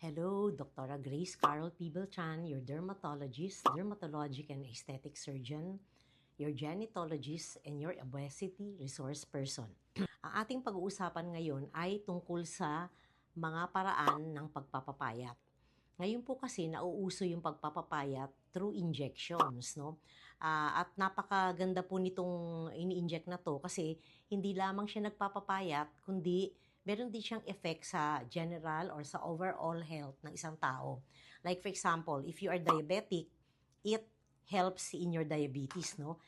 Hello, Dr. Grace Carol Pibelchan, your dermatologist, dermatologic and aesthetic surgeon, your genetologist, and your obesity resource person. Ang ating pag-uusapan ngayon ay tungkol sa mga paraan ng pagpapapayat. Ngayon po kasi nauuso yung pagpapapayat through injections, no? At napakaganda po nitong ini-inject na to kasi hindi lamang siya nagpapapayat, kundi meron din siyang effect sa general or sa overall health ng isang tao. Like for example, if you are diabetic, it helps in your diabetes, no?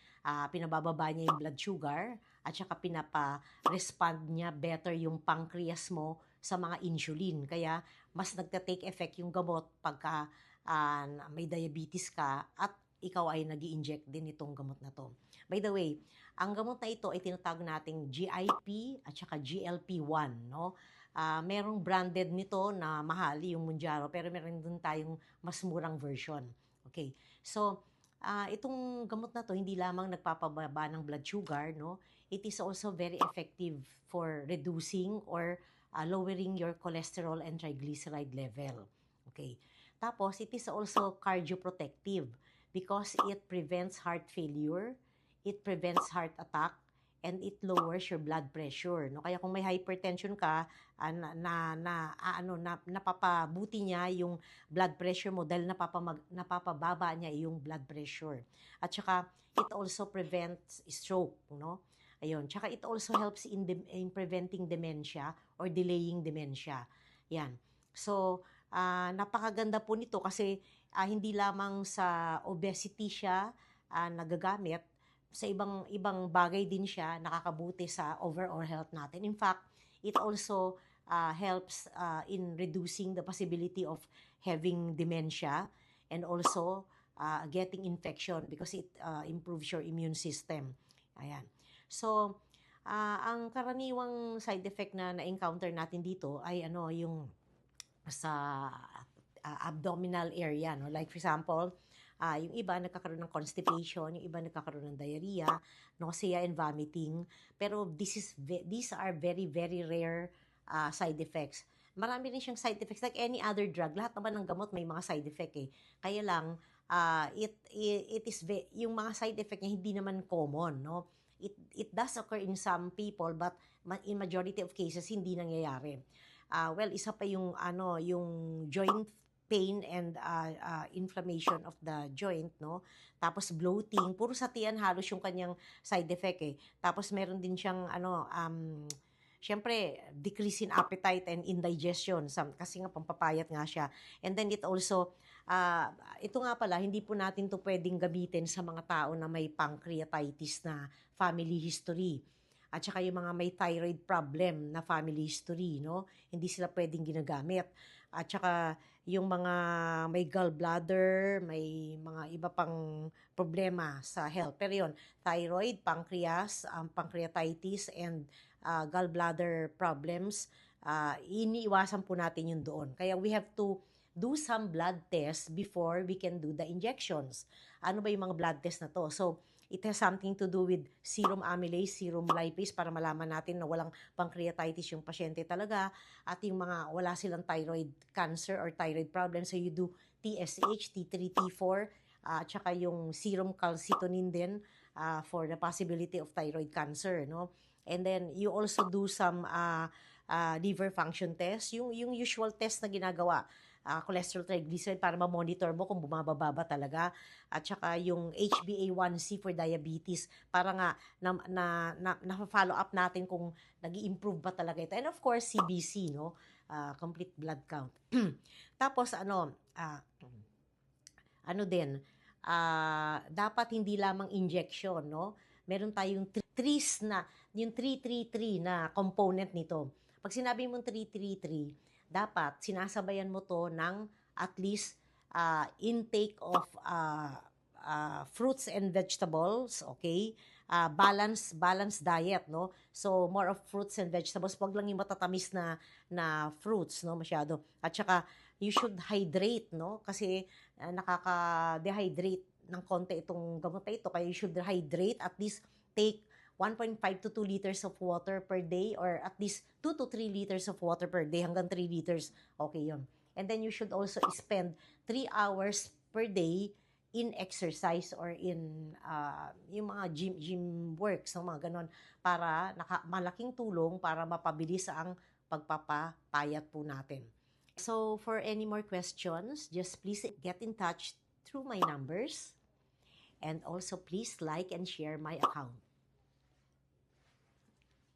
Pinabababa niya yung blood sugar at saka pinapa-respond niya better yung pancreas mo sa mga insulin. Kaya mas nagta-take effect yung gamot pagka may diabetes ka at ikaw ay nag-i-inject din itong gamot na to. By the way, ang gamot na ito ay tinatawag nating GIP at saka GLP-1, no? Merong branded nito na mahal, yung Mounjaro, pero meron din tayong mas murang version. Okay. So, itong gamot na to hindi lamang nagpapababa ng blood sugar, no? It is also very effective for reducing or lowering your cholesterol and triglyceride level. Okay. Tapos, it is also cardioprotective because it prevents heart failure, it prevents heart attack, and it lowers your blood pressure. No? Kaya kung may hypertension ka, napapabuti niya yung blood pressure mo dahil napapababa niya yung blood pressure. At saka, it also prevents stroke, no? Ayun. Tsaka it also helps in preventing dementia or delaying dementia. Yan. So, napakaganda po nito kasi hindi lamang sa obesity siya nagagamit, sa ibang bagay din siya nakakabuti sa overall health natin. In fact, it also helps in reducing the possibility of having dementia and also getting infection because it improves your immune system. Ayan. So, ang karaniwang side effect na na-encounter natin dito ay yung sa abdominal area, no? Like for example, yung iba nagkakaroon ng constipation, yung iba nagkakaroon ng diarrhea, nausea and vomiting. Pero these are very very rare side effects. Marami rin siyang side effects like any other drug. Lahat naman ng gamot may mga side effect eh. Kaya lang it is yung mga side effect niya hindi naman common, no? It does occur in some people but in majority of cases hindi nangyayari. Well, isa pa yung yung joint pain and inflammation of the joint, no? Tapos bloating, puro sa tiyan halos yung kanyang side effect eh. Tapos meron din siyang syempre decrease in appetite and indigestion kasi nga pampapayat nga siya. And then it also ito nga pala, hindi po natin to pwedeng gamitin sa mga tao na may pancreatitis na family history. At saka yung mga may thyroid problem na family history, no? Hindi sila pwedeng ginagamit. At saka yung mga may gallbladder, may mga iba pang problema sa health. Pero yun, thyroid, pancreas, pancreatitis, and gallbladder problems, iniiwasan po natin yun doon. Kaya we have to do some blood tests before we can do the injections. Ano ba yung mga blood test na to? So, it has something to do with serum amylase, serum lipase para malaman natin na walang pancreatitis yung pasyente talaga at yung mga wala silang thyroid cancer or thyroid problem. So you do TSH, T3, T4, at saka yung serum calcitonin din for the possibility of thyroid cancer, no? And then you also do some liver function test, yung usual test na ginagawa. Cholesterol, triglyceride para ma-monitor mo kung bumababa ba talaga, at saka yung HbA1c for diabetes para nga na-follow up natin kung nag-i-improve ba talaga ito. And of course, CBC, no? Complete blood count. Tapos din, dapat hindi lamang injection, no? Meron tayong trees na, yung 333 na component nito. Pag sinabi mong 333, dapat sinasabayan mo to ng at least intake of fruits and vegetables, okay? Balanced diet, no? So more of fruits and vegetables, wag lang yung matatamis na fruits, no, masyado. At saka you should hydrate, no? Kasi nakaka-dehydrate ng konti itong gamot na ito, kaya you should hydrate, at least take 1.5 to 2 liters of water per day or at least 2 to 3 liters of water per day hanggang 3 liters. Okay yun. And then you should also spend 3 hours per day in exercise or in yung mga gym works, so mga ganon, para malaking tulong para mapabilis ang pagpapapayat po natin. So, for any more questions, just please get in touch through my numbers. And also, please like and share my account.